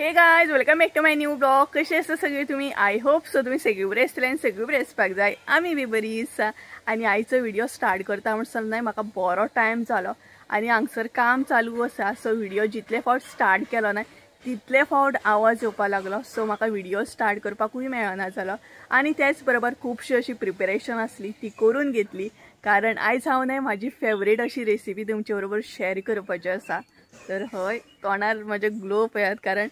हे guys welcome back to my new blog. कसे आसा सगळे तुम्ही? आय होप सो तुम्ही सगळे बरे आसतले आनी सगळे बरे आसपाक जाय। आमी बी बरी आसा आनी आयचो व्हिडिओ स्टार्ट करता म्हणसर न्हय म्हाका बरो टायम जालो आनी हांगसर काम चालू आसा। सो व्हिडिओ जितले फावट स्टार्ट केलो न्हय तितले फावट आवाज येवपा लागलो, सो म्हाका व्हिडिओ स्टार्ट करपाकूय मेळना जालो। आनी त्याच बरोबर खूबशी अशी प्रिपेरेशन आसली ती करून घेतली, कारण आयज हांव न्हय म्हाजी फेवरेट अशी रेसिपी तुमचे बरोबर शेअर करपाची आसा। तर हय, तोंडार म्हजे ग्लो पळयात, कारण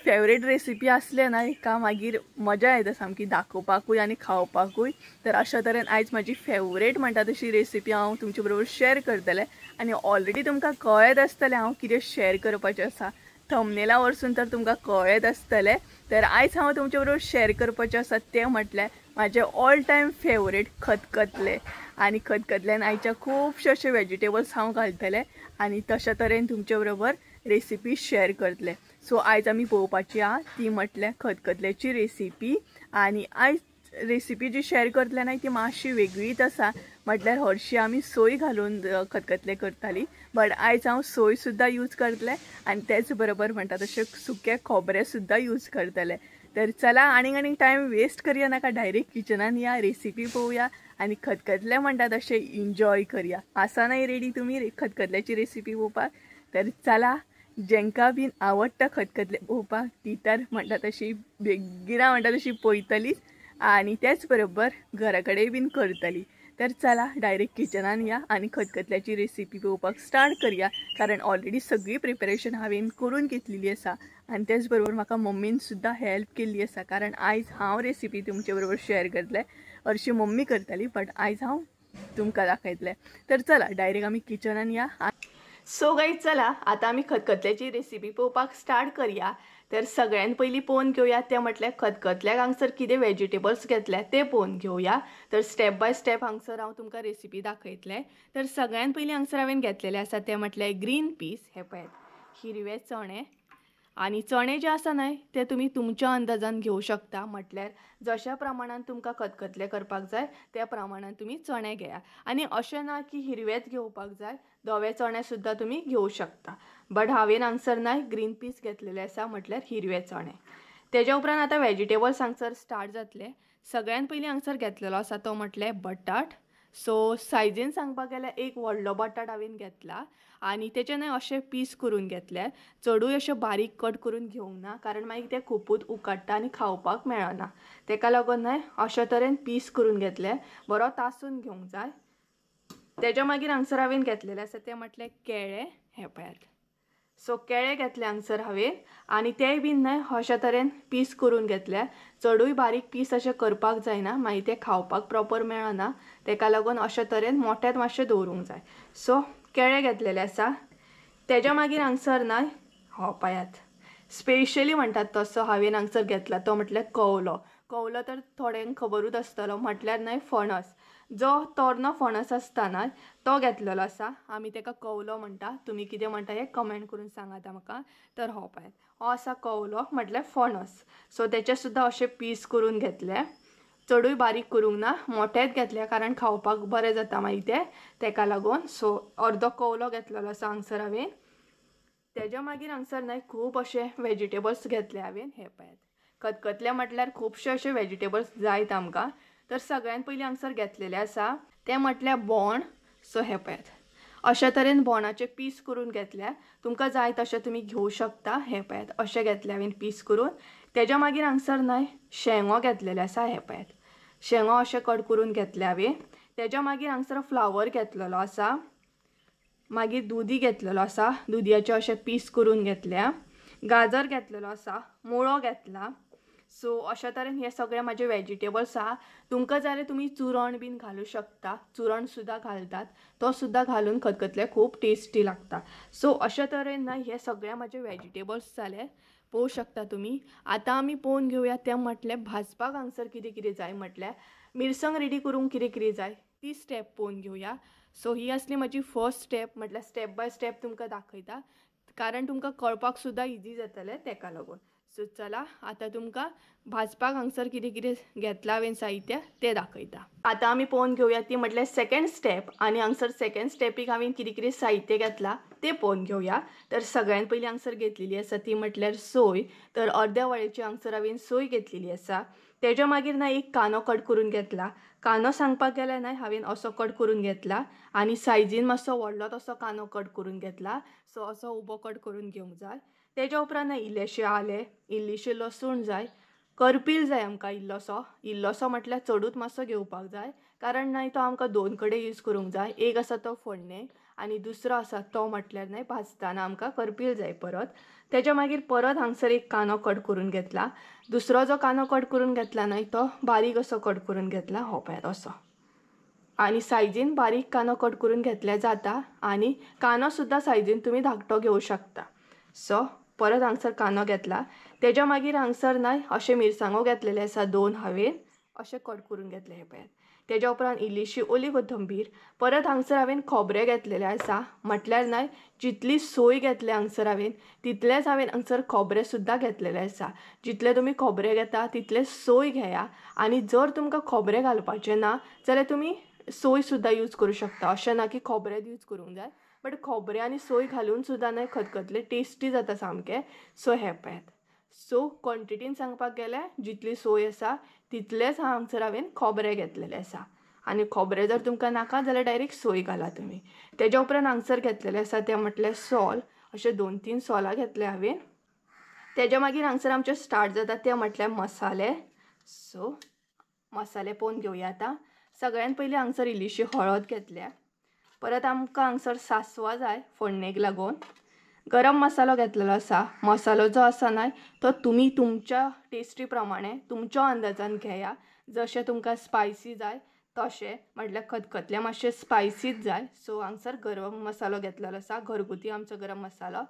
फेवरेट रेसिपी आसले ना एका मागीर मजा येता सामकी दाखोवपाकूय आनी खावपाकूय। तर अशा तरेन आयज म्हाजी फेवरेट म्हणटा तशी रेसिपी हांव तुमचे बरोबर शेअर करतलें आनी ऑलरेडी तुमकां कळत आसतलें हांव कितें शेअर करपाचें आसा। थंबनेला वरसून तर तुमकां कळत आसतलें। तर आयज हांव तुमचे बरोबर शेअर करपाचें आसा तें म्हटल्यार म्हाजे ऑल टायम फेवरेट खतखतले। आनी खतखतल्यान आयच्या खुबशे अशे वेजिटेबल्स हांव घालतलें आनी तशा तरेन तुमचे बरोबर रेसिपी शेअर करतलें। सो आयज आमी पळोवपाची आहा ती म्हटल्यार खतखतल्याची रेसिपी। आनी आयज रेसिपी जी शेअर करतले ना ती मातशी वेगळीच आसा, म्हटल्यार हरशी आमी सोय घालून खतखतले करताली, बट आयज हांव सोय सुद्दां यूज करतलें आनी तेच बरोबर म्हणटा तशें सुकें खोबरें सुद्दां यूज करतलें। तर चला आनी टायम वेस्ट करया नाका, डायरेक्ट किचनान या, रेसिपी पळोवया आनी खतखतले म्हणटा तशें एन्जॉय करया। आसा नाही रेडी तुमी खतखतल्याची रेसिपी पळोवपाक? तर चला, जेंकां बीन आवडटा खतखतले पळोवपाक ती तर म्हणटा तशी बेगिना म्हणटा तशी पळयतलीच आनी त्याच बरोबर घरा कडेन बीन करतली। तर चला डायरेक्ट किचनान या आनी खतखतल्याची रेसिपी पळोवपाक स्टार्ट करया, कारण ऑलरेडी सगळी प्रिपेरेशन हांवें करून घेतलेली आसा आनी त्याच बरोबर म्हाका मम्मीन सुद्दां हेल्प केल्ली आसा, कारण आयज हांव रेसिपी तुमचे बरोबर शेअर करतलें। हरशी मम्मी करताली बट आयज हांव तुमकां दाखयतलें। तर चला डायरेक्ट आमी किचनान या। सो गाईज चला आता आमी खतखतल्याची रेसिपी पळोवपाक स्टार्ट करया। तर सगळ्यान पयलीं पळोवन घेवया तें म्हटल्यार खतखतल्याक हांगसर कितें वेजिटेबल्स घेतल्या ते पळोवन घेवया। तर स्टेप बाय स्टेप हांगसर हांव तुमकां रेसिपी दाखयतलें। तर सगळ्यान पयलीं हांगसर हांवें घेतलेले आसा ते म्हटल्यार ग्रीन पीस, हे पळयात हिरवे चणे। आनी चणे जे आसा न्हय ते तुमी तुमच्या अंदाजान घेवं शकता, म्हटल्यार जशा प्रमाणान तुमकां खतखतले करपाक जाय त्या प्रमाणान तुमी चणे घेया। आनी अशें ना की हिरवेच घेवपाक जाय, धवे चणे सुद्दां तुमी घेवं शकता, बट हांवें हांगसर न्हय ग्रीन पीस घेतलेले आसा, म्हटल्यार हिरवे चणे। तेज्या उपरांत आतां वेजिटेबल्स हांगसर स्टार्ट जातले। सगळ्यान पयलीं हांगसर घेतलेलो आसा तो म्हटल्यार बटाट। सो सायजीन सांगपाक गेल्यार एक व्हडलो बटाट हांवें घेतला आनी तेचे न्हय अशे पीस करून घेतले। चडूय अशे बारीक कट करून घेवंक ना, कारण मागीर ते खुपूच उकडटा आनी खावपाक मेळना, तेका लागून न्हय अशे तरेन पीस करून घेतले। बरो तासून घेवंक जाय। तेज्या मागीर हांगसर हांवें घेतलेले आसा ते म्हटल्यार केळे, हे पळयात। सो केळे घेतले हांगसर हांवें आनी तेय बीन न्हय अशा तरेन पीस करून घेतले। चडूय बारीक पीस अशे करपाक जायना, मागीर ते खावपाक प्रॉपर मेळना, तेका लागून अशे तरेन मोठ्यात मातशें दवरूंक जाय। सो केळे घेतलेले आसा। तेज्या मागीर हांगसर न्हय हो पळयात स्पेशली म्हणटात तसो हांवें हांगसर घेतला तो म्हटल्यार कवलो। कवलो तर थोड्यांक खबरूच आसतलो, म्हटल्यार न्हय फणस, जो तोरनो फणस आसता न्हय तो घेतलेलो आसा। आमी तेका कवलो म्हणटा, तुमी कितें म्हणटा हें कमेंट करून सांगात म्हाका। तर हो पळयात हो आसा कवलो, म्हटल्यार फणस। सो तेचे सुद्दां अशे पीस करून घेतले, चडूय बारीक करूंक ना, मोठेच घेतले कारण खावपाक बरें जाता मागीर ते, तेका लागून। सो अर्दो कवलो घेतलेलो आसा हांगसर हांवें। तेज्या मागीर हांगसर न्हय खूब अशे वेजिटेबल्स घेतले हांवें, हे पळयात। खतखतले म्हटल्यार खुबशे अशे वेजिटेबल्स जायत आमकां। तर सगळ्यान पयलीं हांगसर घेतलेले आसा ते म्हटल्यार बोण। सो हे पळयात अशा तरेन बोणाचे पीस करून घेतल्या, तुमकां जाय तशें तुमी घेवं शकता। हे पळयात अशें घेतले हांवें पीस करून। तेज्या मागीर हांगसर न्हय शेंगो घेतलेले आसा, हे पळयात शेंगो अशे कट करून घेतले हांवें। तेज्या मागीर हांगसर फ्लावर घेतलेलो आसा, मागीर दुदी घेतलेलो आसा, दुदयाचे अशे पीस करून घेतल्या। गाजर घेतलेलो आसा, मुळो घेतला। सो अशा तरेन हे सगळे म्हाजे वेजिटेबल्स आहा। तुमकां जाय जाल्यार तुमी चुरण बीन घालूं शकता, चुरण सुद्दां घालतात, तो सुद्दां घालून खतखतले खूब टेस्टी लागता। सो अशा तरेन न्हय हे सगळे म्हाजे वेजिटेबल्स जाले, पळोवं शकता तुमी। आतां आमी पळोवन घेवया तें म्हटल्यार भाजपाक हांगसर कितें कितें जाय, म्हटल्यार मिरसांग रेडी करूंक कितें कितें जाय ती स्टेप पळोवन घेवया। सो ही आसली म्हजी फर्स्ट स्टेप, म्हटल्यार स्टेप बाय स्टेप तुमकां दाखयता, कारण तुमकां कळपाक सुद्दां इजी जातलें तेका लागून। सो चला आता तुमकां भाजपाक हांगसर कितें कितें घेतला हांवें साहित्य तें दाखयता. आता आमी पळोवन घेवया ती म्हटल्यार सेकंड स्टेप. आनी हांगसर सेकंड स्टेपीक हांवें कितें कितें साहित्य घेतला तें पळोवन घेवया. तर सगळ्यान पयलीं हांगसर घेतलेली आसा ती म्हटल्यार सोय. तर अर्द्या वळेची हांगसर हांवें सोय घेतलेली आसा. तेज्या मागीर ना एक कांदो कट करून घेतला. कांदो सांगपाक गेल्यार ना हांवें असो कट करून घेतला आनी सायजीन मातसो व्हडलो तसो कांदो कट करून घेतला. सो असो उबो कट करून घेवंक जाय. तेज्या उपरांत इल्लेशें आलें, इल्लीशी लसूण जाय, करपील जाय आमकां इल्लोसो म्हटल्यार चडूच मातसो घेवपाक जाय, कारण न्हय तो आमकां दोन कडेन यूज करूंक जाय. एक आसा तो फोडणेक आनी दुसरो आसा तो म्हटल्यार न्हय भाजताना आमकां करपील जाय परत. तेज्या मागीर परत हांगसर एक कांदो कट करून घेतला. दुसरो जो कांदो कट करून घेतला न्हय तो बारीक असो कट करून घेतला, हो पळयात असो. आनी सायजीन बारीक कांदो कट करून घेतल्यार जाता. आनी कांदो सुद्दां सायजीन तुमी धाकटो घेवं शकता. सो परत हांगसर कांदो घेतला. तेज्या मागीर हांगसर न्हय अशे मिरसांगो घेतलेले आसा 2 हांवें अशे कट करून घेतले, हे पळयात. तेज्या उपरांत इल्लीशी ओली कोथंबीर. परत हांगसर हांवें खोबरें घेतलेलें आसा. म्हटल्यार न्हय जितली सोय घेतले हांगसर हांवें तितलेंच हांवें हांगसर खोबरें सुद्दां घेतलेलें आसा. जितलें तुमी खोबरें घेता तितलें सोय घेया. आनी जर तुमकां खोबरें घालपाचें ना जाल्यार तुमी सोय सुद्दां यूज करूं शकता. अशें ना की खोबरें यूज करूंक जाय, बट खोबरें आनी सोय घालून सुद्दां न्हय खतखतलें टेस्टी जाता सामकें. सो हे पळयात. सो क्वॉन्टिटीन सांगपाक गेल्यार जितली सोय आसा तितलेंच हांवें खोबरें घेतलेलें आसा. आनी खोबरें जर तुमकां नाका जाल्यार डायरेक्ट सोय घाला तुमी. तेज्या उपरांत हांगसर घेतलेलें आसा तें म्हटल्यार सोल. अशे 2-3 सोलां घेतले हांवें. तेज्या मागीर हांगसर आमचें स्टार्ट जाता तें म्हटल्यार मसाले. सो मसाले पळोवन घेवया आतां. सगळ्यान पयलीं हांगसर इल्लीशी हळद घेतल्या. परत आमकां हांगसर सांसवां जाय फोडणेक लागून. गरम मसालो घेतलेलो आसा. मसालो जो आसा न्हय तो तुमी तुमच्या टेस्टी प्रमाणे तुमच्या अंदाजान घेया. जशें तुमकां स्पायसी जाय तशें, म्हटल्यार खतखतलें मातशें स्पायसीच जाय. सो हांगसर गरम मसालो घेतलेलो आसा, घरगुती आमचो गरम मसालो.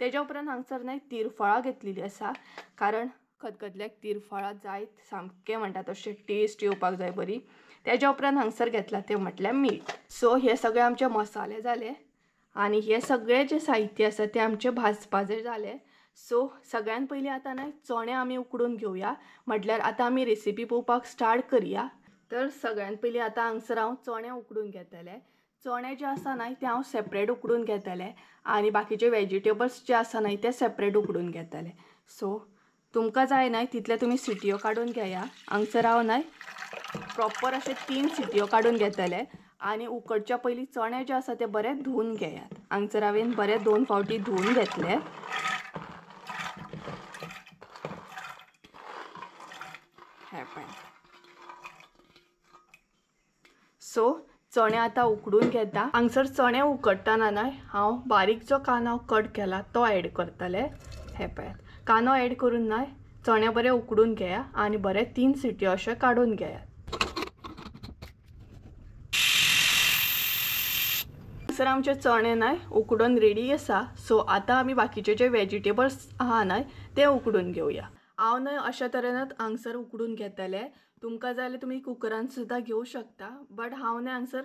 तेज्या उपरांत हांगसर न्हय तिरफळां घेतलेलीं आसा, कारण खतखतल्याक तिरफळां जाय सामकें म्हणटा तशें टेस्ट येवपाक जाय बरी. तेज्या उपरांत हांगसर घेतला तें म्हटल्यार मीठ. सो हे सगळे आमचे मसाले जाले आनी हे सगळे जे साहित्य आसा तें आमचें भाजपाचें जालें. सो सगळ्यान पयलीं आतां न्हय चणे आमी उकडून घेवया. म्हटल्यार आतां आमी रेसिपी पळोवपाक स्टार्ट करया. तर सगळ्यान पयलीं आतां हांगसर हांव चणे उकडून घेतलें. चणे जे आसा न्हय ते हांव सेपरेट उकडून घेतलें आनी बाकीचे वेजिटेबल्स जे आसा न्हय ते सेपरेट उकडून घेतलें. सो तुमकां जाय न्हय तितले तुमी सिटयो काडून घेया. हांगसर हांव न्हय प्रॉपर अशे 3 सिटयो काडून घेतले. आनी उकडच्या पयलीं चणे जे आसा ते बरे धुवन घेयात. हांगसर हांवें बरे 2 फावटी धुवन घेतले. हे पळय. सो चणे आतां उकडून घेता. हांगसर चणे उकडटाना न्हय हांव बारीक जो कांदो कट केला तो ऍड करतलें. हे पळयात. कांदो ऍड करून न्हय चणे बरे उकडून घेया आनी बरे 3 सिटयो अशे काडून घेयात. हांगसर आमचे चणे न्हय उकडून रेडी आसा. सो आतां आमी बाकीचे जे वेजिटेबल्स आहा न्हय ते उकडून घेवया. हांव न्हय अशा तरेनच हांगसर उकडून घेतलें. तुमकां जाय जाल्यार तुमी कुकरान सुद्दां घेवं शकता, बट हांव न्हय हांगसर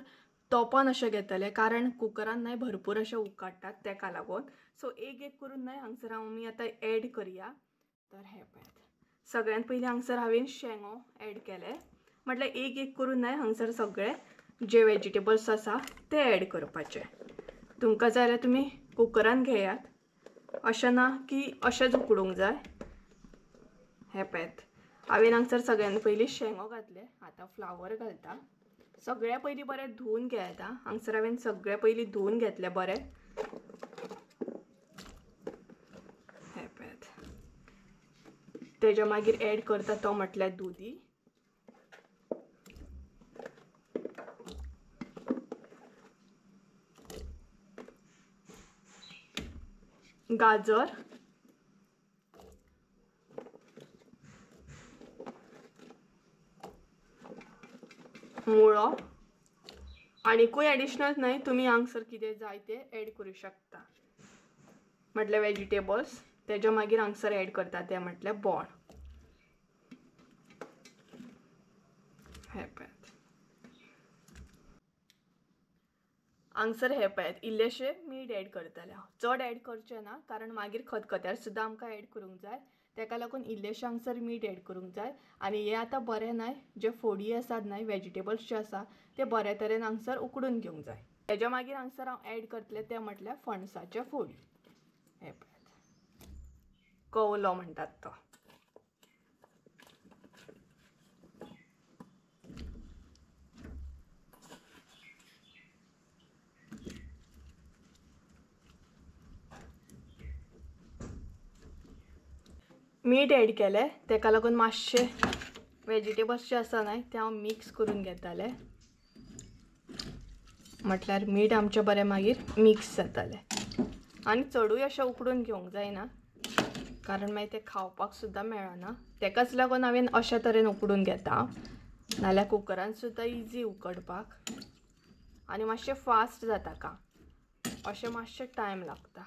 तोपान अशें घेतलें, कारण कुकरान न्हय भरपूर अशें उकडटात तेका लागून. सो एक एक करून न्हय हांगसर आमी आतां ऍड करया. तर हे पळयात. सगळ्यान पयलीं हांगसर हांवें शेंगो ऍड केले. म्हटल्यार एक एक करून न्हय हांगसर सगळे जे वेजिटेबल्स आसा ते ऍड करपाचे. तुमकां जाय जाल्यार तुमी कुकरान घेयात, अशें ना की अशेंच उकडूंक जाय. हे पळयात. हांवें हांगसर सगळ्यान पयलीं शेंगो घातले. आतां फ्लावर घालता. सगळे पयलीं बरें धुवन घेयात. हांगसर हांवें सगळे पयलीं धुवन घेतले बरें. हे पळयात. तेज्या मागीर ऍड करता तो म्हटल्यार दुदी. गाजर, मुळो आनीकूय एडिशनल न्हय तुमी हांगसर कितें जाय तें ऍड करूं शकता, म्हटल्यार वेजिटेबल्स. तेज्या मागीर हांगसर ऍड करता तें म्हटल्यार बोण. हे पळयात. हांगसर हे पळयात इल्लेशें मीठ ऍड करतलें. चड ऍड करचें ना, कारण मागीर खतखत्यार सुद्दां आमकां ऍड करूंक जाय. तेका लागून इल्लेशें हांगसर मीठ एड करूंक जाय आनी हे आतां बरें न्हय जे फोडी आसात न्हय वेजिटेबल्स जे आसा ते बरे तरेन हांगसर उकडून घेवंक जाय। तेज्या मागीर हांगसर हांव एड करतलें तें म्हटल्यार फणसाचे फोडी। हे पळयात कवलो म्हणटात तो। मीठ एड केलें तेका लागून मातशे वेजिटेबल्स जे आसा न्हय ते हांव मिक्स करून घेतालें म्हटल्यार मीठ आमचें बरें मागीर मिक्स जातालें आनी चडूय अशें उकडून घेवंक जायना कारण मागीर ते खावपाक सुद्दां मेळना। तेकाच लागून हांवें अशे तरेन उकडून घेता नाल्यार कुकरान सुद्दां इजी उकडपाक आनी मातशें फास्ट जाता काम अशें मातशें टायम लागता।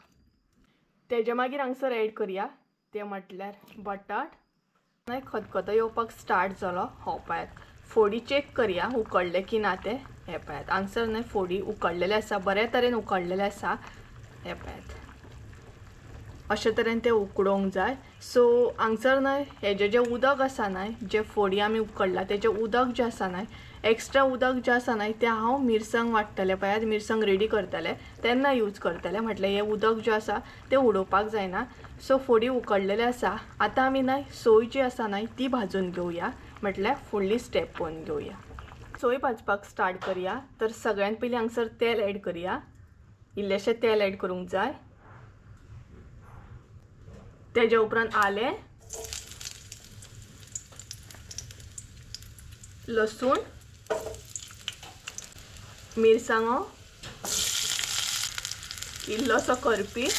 तेज्या मागीर हांगसर एड करया ते म्हटल्यार बटाट मागीर खतखतो येवपाक स्टार्ट जालो। हो पळयात फोडी चेक करया उकडले की ना ते। हे पळयात हांगसर न्हय फोडी उकडलेले आसा बरे तरेन उकडलेले आसा। हे पळयात अशे तरेन ते उकडोवंक जाय। सो हांगसर न्हय हेजे जे उदक आसा न्हय जे फोडी आमी उकडला तेजे उदक जे आसा न्हय एक्स्ट्रा उदक जे आसा न्हय ते हांव मिरसांग वाट्टले पळयात मिरसांग रेडी करतले तेन्ना यूज करतले म्हटल्यार हे उदक जे आसा ते उडोवपाक जायना। सो फोडी उकडलेले आसा आतां आमी न्हय सोय जी आसा न्हय ती भाजून घेवया म्हटल्यार फुडली स्टेप पळोवन घेवया। सोय भाजपाक स्टार्ट करया तर सगळ्यात पयलीं हांगसर तेल एड करया। इल्लेशें तेल एड करूंक जाय। तेजे उपरांत आलें लसूण मिरसांगो इल्लोसो करपीठ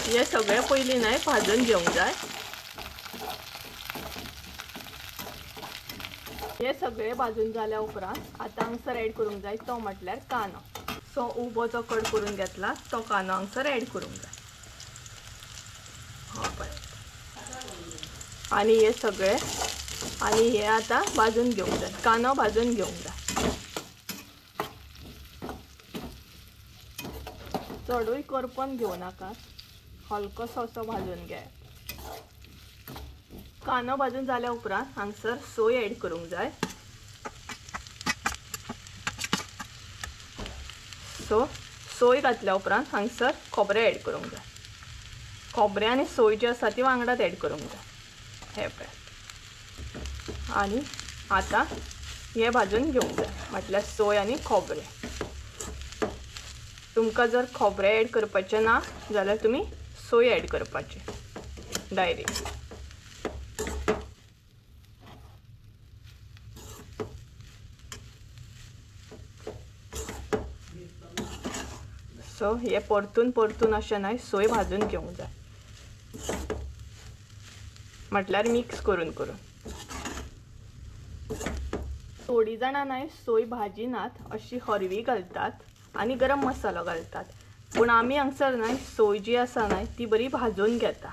हे सगळें पयलीं न्हय भाजून घेवंक जाय। हे सगळें भाजून जाल्या उपरांत आतां हांगसर एड करूंक जाय तो म्हटल्यार कांदो। सो उबो जो कट करून घेतला तो कांदो हांगसर एड करूंक जाय। हो पळय आनी हे सगळें आनी हे आतां भाजून घेवंक जाय कांदो भाजून घेवंक जाय चडूय करपून घेवं नाका हलकोसो असो भाजून घे। कांदो भाजून जाल्या उपरांत हांगसर सोय एड करूंक जाय। सो सोय घातल्या उपरांत हांगसर खोबरें एड करूंक जाय। खोबरें आनी सोय जी आसा ती वांगडाच एड करूंक जाय। हे पळय आनी आतां हे भाजून घेवंक जाय म्हटल्यार सोय आनी खोबरें। तुमकां जर खोबरें एड करपाचें ना जाल्यार तुमी सोय एड करपाचें डायरेक्ट। सो हे परतून अशें न्हय सोय भाजून घेवंक जाय म्हटल्यार मिक्स करून थोडी जाणां न्हय सोय भाजिनात अशी हरवी घालतात आनी गरम मसालो घालतात पूण आमी हांगसर न्हय सोय जी आसा न्हय ती बरी भाजून घेता।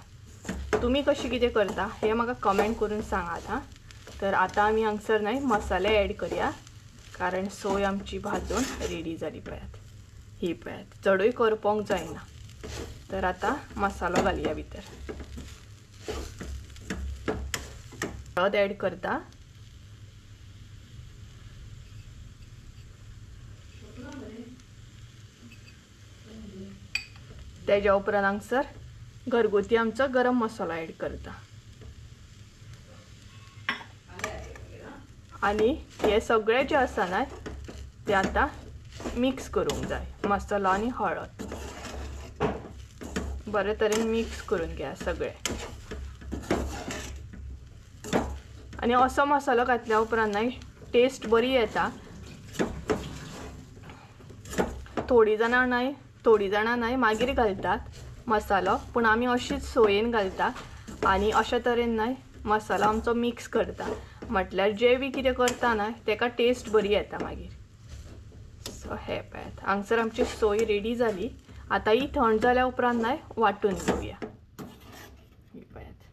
तुमी कशी कितें करता हे म्हाका कमेंट करून सांगात हां। तर आतां आमी हांगसर न्हय मसाले एड करया कारण सोय आमची भाजून रेडी जाली पळयात। ही पळयात चडूय करपोंक जायना। तर आतां मसालो घालया भितर हळद एड करता तेज्या उपरांत हांगसर घरगुती आमचो गरम मसालो एड करता आनी हे सगळें जे आसा न्हय ते आतां मिक्स करूंक जाय। मसालो आनी हळद बरे तरेन मिक्स करून घ्या सगळें आनी असो मसालो घातल्या उपरांत न्हय टेस्ट बरी येता। थोडी जाणां न्हय मागीर घालतात मसालो पूण आमी अशीच सोयेन घालता आनी अशे तरेन न्हय मसालो आमचो मिक्स करता म्हटल्यार जे बी कितें करता न्हय तेका टेस्ट बरी येता मागीर। सो हे पळयात हांगसर आमची सोय रेडी जाली। आतां ही थंड जाल्या उपरांत न्हय वाटून घेवया। ही पळयात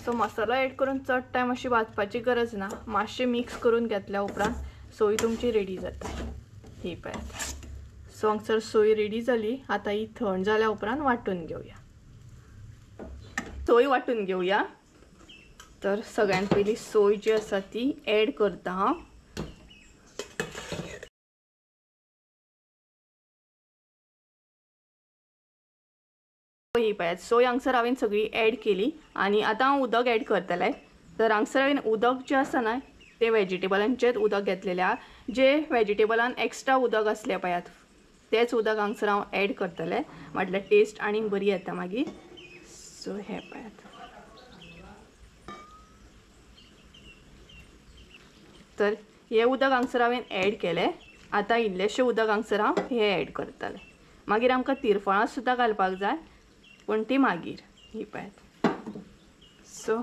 सो मसालो एड करून चड टायम अशी भाजपाची गरज ना मातशें मिक्स करून घेतल्या उपरांत सोय तुमची रेडी जाता। ही पळयात सो हांगसर सोय रेडी जाली। आता ही थंड जाल्या उपरांत वांटून घेवया। सोय वांटून घेवया। तर सगळ्यात पयली सोय जी आसा ती ऍड करता हांव। ही पळयात सोय हांगसर हांवें सगळी ऍड केली आणि आता हांव उदक ऍड करतलें। तर हांगसर हांवें उदक जें आसा ना ते वेजिटेबलांचेच उदक घेतलेलें आहा। जे वेजिटेबलान एक्स्ट्रा उदक असलें पळयात तेच उदक हांगसर हांव ऍड करतलें, म्हटल्यार टेस्ट आनी बरी येता मागीर। सो हे पळयात। तर हे उदक हांगसर हांवें ऍड केलें। आता इल्लेशें उदक हांगसर हांव हे ऍड करतलें। मागीर आमकां तिरफळां सुद्दां घालपाक जाय, पण ती मागीर। ही पळयात। सो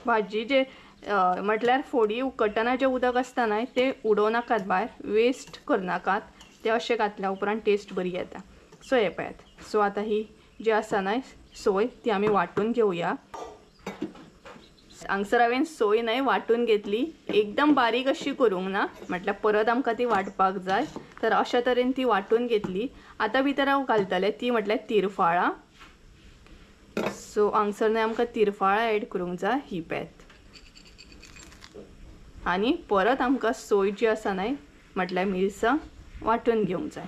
भाजी जे म्हटल्यार फोडी उकडटना जे उदक आसता ना ते उडोवनाकात भायर, वेस्ट करनाकात। ते अशें घातल्या उपरांत टेस्ट बरी येता। सो हे पळयात। सो आता ही जी आसा ना सोय ती आमी वांटून घेवया। हांगसर हांवें सोय न्हय वांटून घेतली, एकदम बारीक अशी करूंक ना, म्हटल्यार परत आमकां ती वांटपाक जाय। तर अशा तरेन ती वांटून घेतली। आता भितर हांव घालतलें ती म्हटल्यार तिरफळां। सो हांगसर न्हय आमकां तिरफळां ऍड करूंक जाय। ही पळयात। आनी परत आमकां सोय जी आसा न्हय म्हटल्यार मिरसांग वांटून घेवंक जाय।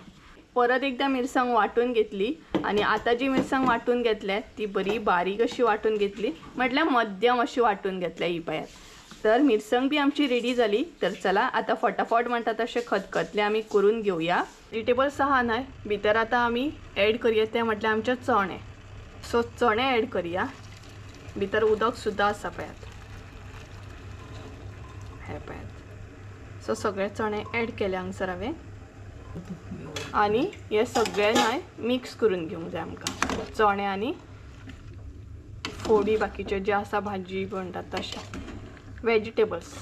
परत एकदा मिरसांग वांटून घेतली आणि आता जी मिरसांग वांटून घेतल्या ती बरी बारीक अशी वांटून घेतली, म्हटल्यार मध्यम अशी वांटून घेतल्या। ही पळयात। तर मिरसांग बी आमची रेडी जाली। तर चला आता फटाफट म्हणटा तशें खतखतले आमी करून घेवया। व्हेजिटेबल्स आहा न्हय भितर आता आमी ऍड करया ते म्हटल्यार आमचे चणे। सो चणे ऍड करया। भितर उदक सुद्दां आसा पळयात। हे पळयात। सो सगळे चणे ऍड केले हांगसर हांवें आणि हे सगळे न्हय मिक्स करून घेवंक जाय आमकां। चणे आनी फोडी बाकीचे जे आसा भाजी म्हणटात तशें वेजिटेबल्स।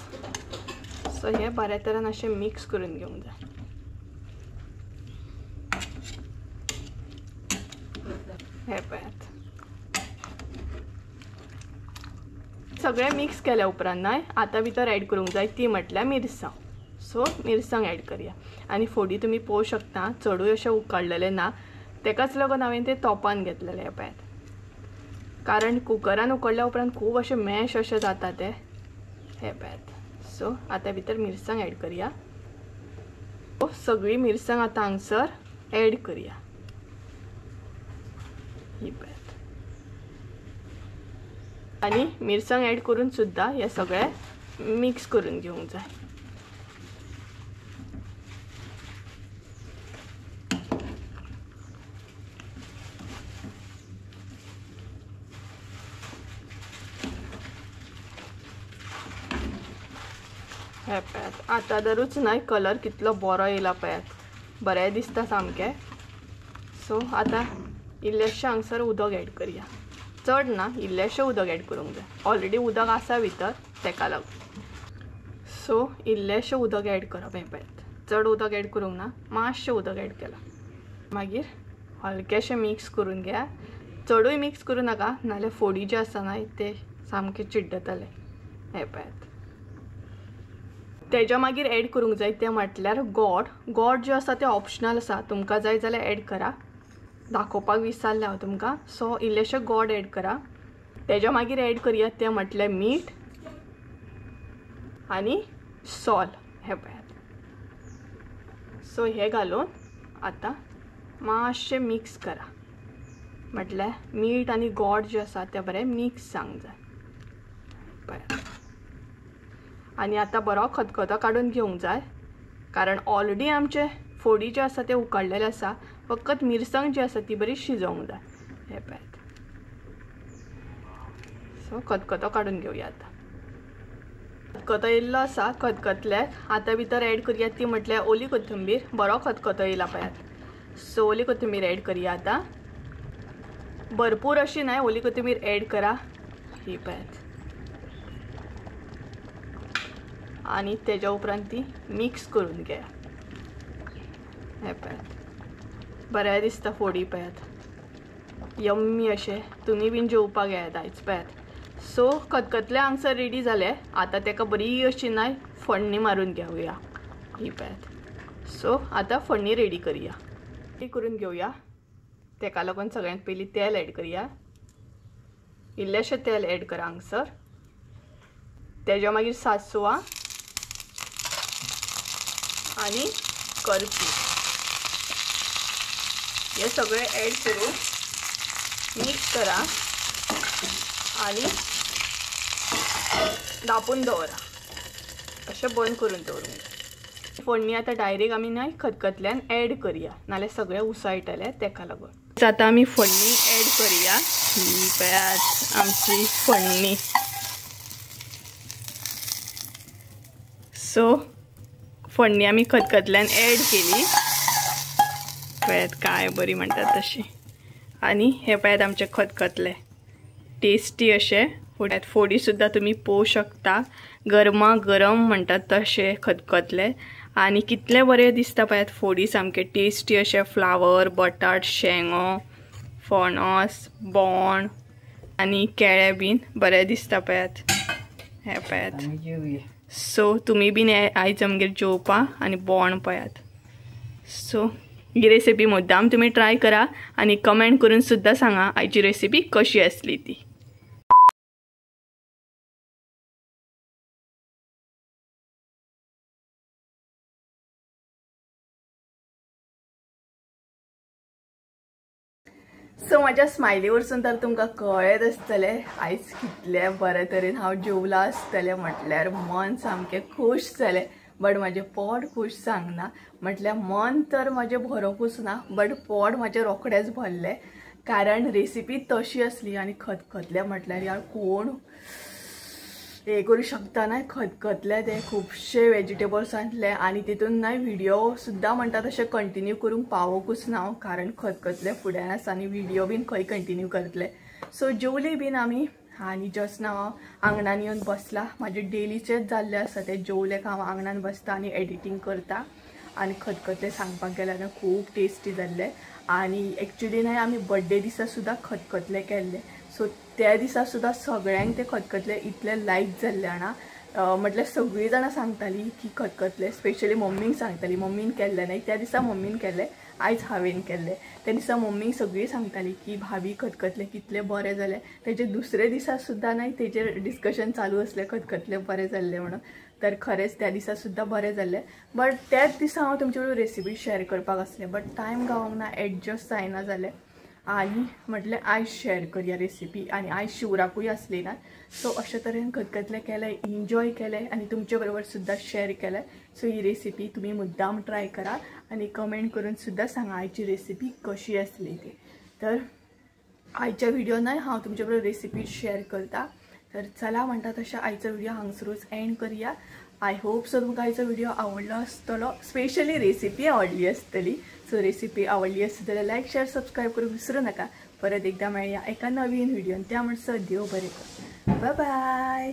सो हे बऱ्या तरेन अशें मिक्स करून घेवंक जाय। हे पळयात। सगळे मिक्स केल्या उपरांत न्हय आता भितर ऍड करूंक जाय ती म्हटल्यार मिरसांग। सो मिरसांग ऍड करया। आनी फोडी तुमी पळोवंक शकता चडूय अशें उकडलेले ना, तेकाच लागून हांवें ते तोपान घेतलेले। हे पळयात। कारण कुकरान उकडल्या उपरांत खूब अशें मॅश अशें जाता ते। हे पळयात। सो आता भितर मिरसांग ऍड करया। सगळी मिरसांग आता हांगसर ऍड करया। ही पळयात। आणि मिरसांग ऍड करून सुद्दां हे सगळे मिक्स करून घेवंक जाय। हे पळयात। आता धरूच न्हय कलर कितलो बरो येयला पळयात, बरें दिसता सामकें। सो आता इल्लेशें हांगसर उदक ऍड करया। चड ना, इल्लेशें उदक ऍड करूंक जाय। ऑलरेडी उदक आसा भितर तेका लागून। सो इल्लेशें उदक ऍड करप। हे पळयात। चड उदक ऍड करूंक ना, मातशें उदक ऍड केलां। मागीर हलकेशें मिक्स करून घ्या। चडूय मिक्स करूं नाका, नाल्यार फोडी जे आसा न्हय ते सामके चिड्डतले। हे पळयात। तेच्या मागीर ऍड करूंक जाय ते म्हटल्यार गोड। गोड जे आसा ते ऑप्शनल आसा, तुमकां जाय जाल्यार ऍड करा। दाखोवपाक विसरलें हांव तुमकां। सो इल्लेशें गोड ऍड करा। तेच्या मागीर ऍड करया ते म्हटल्यार मीठ आनी सॉल्ट। हे पळयात। सो हे घालून आता मातशें मिक्स करा, म्हटल्यार मीठ आनी गोड जे आसा ते बरें मिक्स जावंक जाय। पळयात। आनी आता बरो खतखतो काडून घेवंक जाय, कारण ऑलरेडी आमचे फोडी जे आसा ते उकडलेले आसा, फकत मिरसांग जी आसा ती बरी शिजोवंक जाय। हे पळयात। सो खतखतो काडून घेवया आता। खतखतो येयल्लो आसा, खतखतल्याक आता भितर ऍड करया ती म्हटल्यार ओली कोथिंबीर। बरो खतखतो येयला पळयात। सो ओली कोथिंबीर ऍड करया आता। भरपूर अशी न्हय, ओली कोथिंबीर ऍड करा। ही पळयात। आणि तेच्या उपरांत ती मिक्स करून घ्या। हे पळयात। बरें दिसता फोडी पळयात, यम्मी अशें। तुमी बीन जेवपाक येयात आयज। पळयात। सो खतखतले हांगसर रेडी जाले। आता तेका बरी अशी न्हय फण्णी मारून घेवया। ही पळयात। सो आता फण्णी रेडी करया। ती करून घेऊया। तेका लागून सगळ्यांत पयलीं तेल ऍड करया। इल्लेशें तेल ऍड करा हांगसर। तेज्या मागीर सासवां आनी करची हे सगळे ऍड करून मिक्स करा आनी धापून दवरा। अशें बंद करून दवरूंक। फोडणी आतां डायरेक्ट आमी न्हय खतखतल्यान ऍड करया, नाल्यार सगळें उसळटलें तेका लागून। आतां आमी फोडणी ऍड करया। ही पळयात आमची फोडणी। सो फोडणी आमी खतखतल्यान ऍड केली। पळयात काय बरी म्हणटात तशी। आनी हे पळयात आमचे खतखतले टेस्टी अशे। फुड्यात फोडी सुद्दां तुमी पळोवंक शकता, गरमा गरम म्हणटात तशे खतखतले। आनी कितले बरे दिसता पळयात फोडी, सामके टेस्टी अशे। फ्लावर, बटाट, शेंगो, फणस, बोण आनी केळे बीन बरे दिसता पळयात। हे पळयात। सो तुमी बीन आयज आमगेर जेवपा आनी बोण पळयात। सो ही रेसिपी मुद्दाम तुमी ट्राय करा आनी कमेंट करून सुद्दां सांगा आयची रेसिपी कशी आसली ती। सो माझ्या स्माइली वरसून तर तुमकां कळत आसतलें आयज कितले बरे तरेन हांव जेवला आसतलें। म्हटल्यार मन सामकें खूश जालें, बट म्हाजें पोट खूश सांगना। म्हटल्यार मन तर म्हाजें भरोकूच ना, बट पोट म्हाजें रोखडेंच भरलें, कारण रेसिपी तशी आसली। आनी खतखतले म्हटल्यार यार कोण हे करूं शकता ना। खतखतले ते खुबशे वेजिटेबल्स आणले आनी तितून ना व्हिडिओ सुद्दां म्हणटा तशें कंटिन्यू करूंक पावोकूच ना, कारण खतखतले फुड्यान आसा आनी व्हिडिओ बीन खंय कंटिन्यू करतले। सो जेवली बीन आमी आनी जस्ट नाव आंगणान येवन बसला। म्हाजे डेलीचेच जाल्ले आसा ते, जेवले का हांव आंगणान बसता आनी एडिटींग करता। आनी खतखतले सांगपाक गेल्यार ना खूब टेस्टी जाल्ले। आनी एक्चुअली ना आमी बर्थडे दिसा सुद्दां खतखतले केल्ले। सो त्या दिसा सुद्दां सगळ्यांक ते खतखतले इतले लायक जाल्ले ना, म्हटल्यार सगळीं जाणां सांगताली की खतखतले, स्पेशली मम्मीक सांगताली। मम्मीन केल्ले न्हय त्या दिसा, मम्मीन केल्ले, आयज हांवें केल्ले। त्या दिसा मम्मीक सगळीं सांगताली की भाभी खतखतले कितले बरे जाले। तेजे दुसरे दिसा सुद्दां न्हय तेजेर डिस्कशन चालू आसलें खतखतले बरे जाल्ले म्हणून। तर खरेंच त्या दिसा सुद्दां बरे जाल्ले, बट त्याच दिसा हांव तुमचे कडेन रेसिपी शेअर करपाक आसलें, बट टायम गावोंक ना, एडजस्ट जायना जालें। आनी म्हटलें आयज शेअर करया रेसिपी। आनी आयज शिवराकूय आसली ना, सो अशे तरेन खतखतले केले, एन्जॉय केले आनी तुमचे बरोबर सुद्दां शेअर केले। सो ही रेसिपी तुमी मुद्दाम ट्राय करा आनी कमेंट करून सुद्दां सांगा आयची रेसिपी कशी आसली ती। तर आयच्या व्हिडिओन हांव तुमचे बरोबर रेसिपी शेअर करता। तर चला म्हणटा तशें आयचो व्हिडिओ हांगसरूच एंड करया। आय होप सो तुमकां आयचो व्हिडिओ आवडलो आसतलो, स्पेशली रेसिपी आवडली आसतली। सो रेसिपी आवडली आसली जाल्यार लायक, शेअर, सबस्क्राईब करूंक विसरू नका। परत एकदा मेळया एका नवीन व्हिडिओन। त्या म्हणसर देव बरें कर। Bye bye.